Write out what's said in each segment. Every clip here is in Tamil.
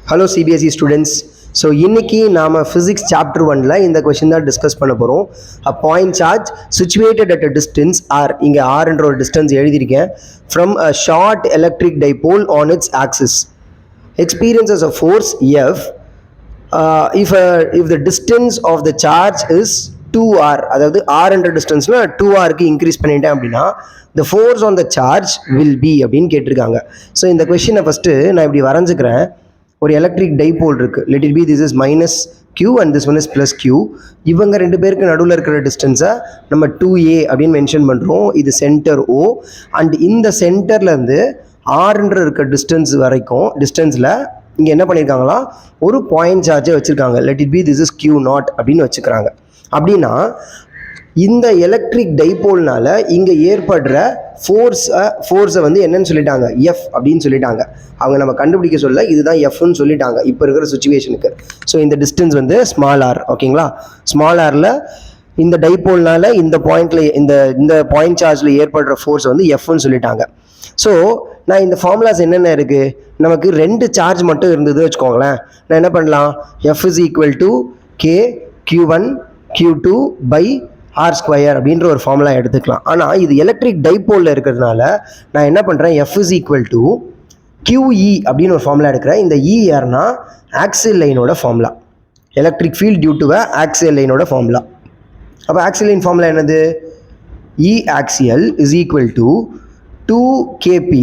Hello CBSE students. So இன்னைக்கு நாம physics chapter 1ல இந்த question தான் டிஸ்கஸ் பண்ண போறோம். A point charge situated at a distance r, இங்க r என்ற ஒரு distance எழுதியிருக்கேன், from a short electric dipole on its axis experiences a force F if the distance of the charge is 2r, அதாவது r என்ற டிஸ்டன்ஸ்ல 2rக்கு இன்க்ரீஸ் பண்ணிட்டேன் அப்படின்னா the force on the charge will be அப்படின்னு கேட்டிருக்காங்க. ஸோ இந்த கொஸ்டினை ஃபஸ்ட்டு நான் இப்படி வரைஞ்சிக்கிறேன். ஒரு எலக்ட்ரிக் டைபோல் இருக்கு, let it be this is minus q and this one is plus q. இவங்க ரெண்டு பேருக்கு நடுவில் இருக்கிற டிஸ்டன்ஸை நம்ம 2a அப்படின்னு மென்ஷன் பண்ணுறோம். இது சென்டர் o அண்ட் இந்த சென்டர்லேருந்து ஆறுன்ற இருக்க டிஸ்டன்ஸ் வரைக்கும் டிஸ்டன்ஸில் இங்கே என்ன பண்ணியிருக்காங்களா, ஒரு பாயிண்ட் சார்ஜை வச்சுருக்காங்க. Let it be this is q not அப்படின்னு வச்சுக்கிறாங்க. அப்படின்னா இந்த எலக்ட்ரிக் டைபோல்னால இங்கே ஏற்படுற ஃபோர்ஸை வந்து என்னன்னு சொல்லிட்டாங்க, எஃப் அப்படின்னு சொல்லிட்டாங்க. அவங்க நம்ம கண்டுபிடிக்க சொல்ல இதுதான் எஃப்னு சொல்லிட்டாங்க இப்போ இருக்கிற சுச்சுவேஷனுக்கு. ஸோ இந்த டிஸ்டன்ஸ் வந்து ஸ்மால் ஆர், ஓகேங்களா. ஸ்மால் ஆரில் இந்த டைபோல்னால இந்த பாயிண்ட்ல இந்த பாயிண்ட் சார்ஜில் ஏற்படுற ஃபோர்ஸ் வந்து எஃப்னு சொல்லிட்டாங்க. ஸோ நான் இந்த ஃபார்முலாஸ் என்னென்ன இருக்குது, நமக்கு ரெண்டு சார்ஜ் மட்டும் இருந்தது வச்சுக்கோங்களேன். நான் என்ன பண்ணலாம், F is equal to K q1 q2 by R square அப்படின்ற ஒரு ஃபார்முலா எடுத்துக்கலாம். ஆனால் இது எலக்ட்ரிக் டைபோலில் இருக்கிறதுனால நான் என்ன பண்ணுறேன், F is equal to QE அப்படின்னு ஒரு ஃபார்முலா எடுக்கிறேன். இந்த E யாருன்னா ஆக்சியல் லைனோட formula, electric field due to axial லைனோட ஃபார்முலா. அப்போ ஆக்சியல் லைன் ஃபார்முலா என்னது, E axial is equal to 2kp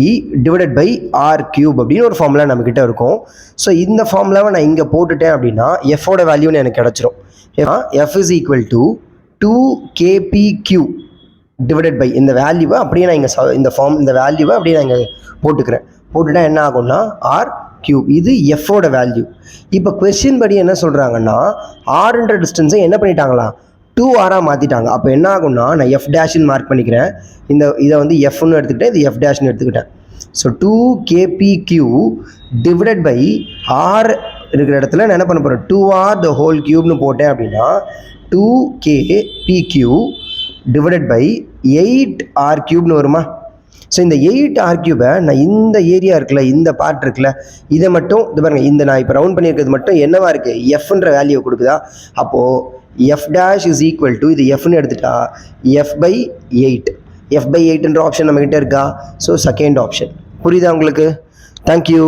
divided by R cube அப்படின்னு ஒரு ஃபார்முலா நம்மக்கிட்ட இருக்கும். ஸோ இந்த ஃபார்முலாவை நான் இங்கே போட்டுட்டேன் அப்படின்னா எஃபோட வேல்யூன்னு எனக்கு கிடச்சிரும். F is equal to 2kpq divided by இந்த வேல்யூவை அப்படியே நான் இங்கே இந்த வேல்யூவை அப்படியே நான் இங்கே போட்டுட்டா என்ன ஆகும்னா ஆர் கியூப். இது எஃபோட வேல்யூ. இப்போ கொஸ்டின் படி என்ன சொல்கிறாங்கன்னா ஆர்ன்ற டிஸ்டன்ஸை என்ன பண்ணிட்டாங்களா, 2r மாற்றிட்டாங்க. அப்போ என்ன ஆகும்னா நான் எஃப் டேஷ்னு மார்க் பண்ணிக்கிறேன். இதை வந்து எஃப்னு எடுத்துக்கிட்டேன், இது எஃப் டேஷ்னு எடுத்துக்கிட்டேன். So 2kpq divided by R இருக்கிற இடத்துல நான் என்ன பண்ண போகிறேன், 2r த ஹோல் கியூப்னு போட்டேன் அப்படின்னா 2kpq டிவைடட் பை 8r கியூப்னு வருமா. ஸோ இந்த 8r கியூபை நான் இந்த ஏரியா இருக்குல்ல, இந்த பார்ட் இருக்குல்ல, இதை மட்டும் இது பாருங்கள், இந்த நான் இப்போ ரவுண்ட் பண்ணியிருக்கிறது மட்டும் என்னவா இருக்குது, எஃப்ன்ற வேல்யூ கொடுக்குதா. அப்போது F dash is equal to இது எஃப்னு எடுத்துட்டா எஃப் பை 8 ஆப்ஷன் நம்மக்கிட்ட இருக்கா. So second option. புரியுதா உங்களுக்கு? தேங்க்யூ.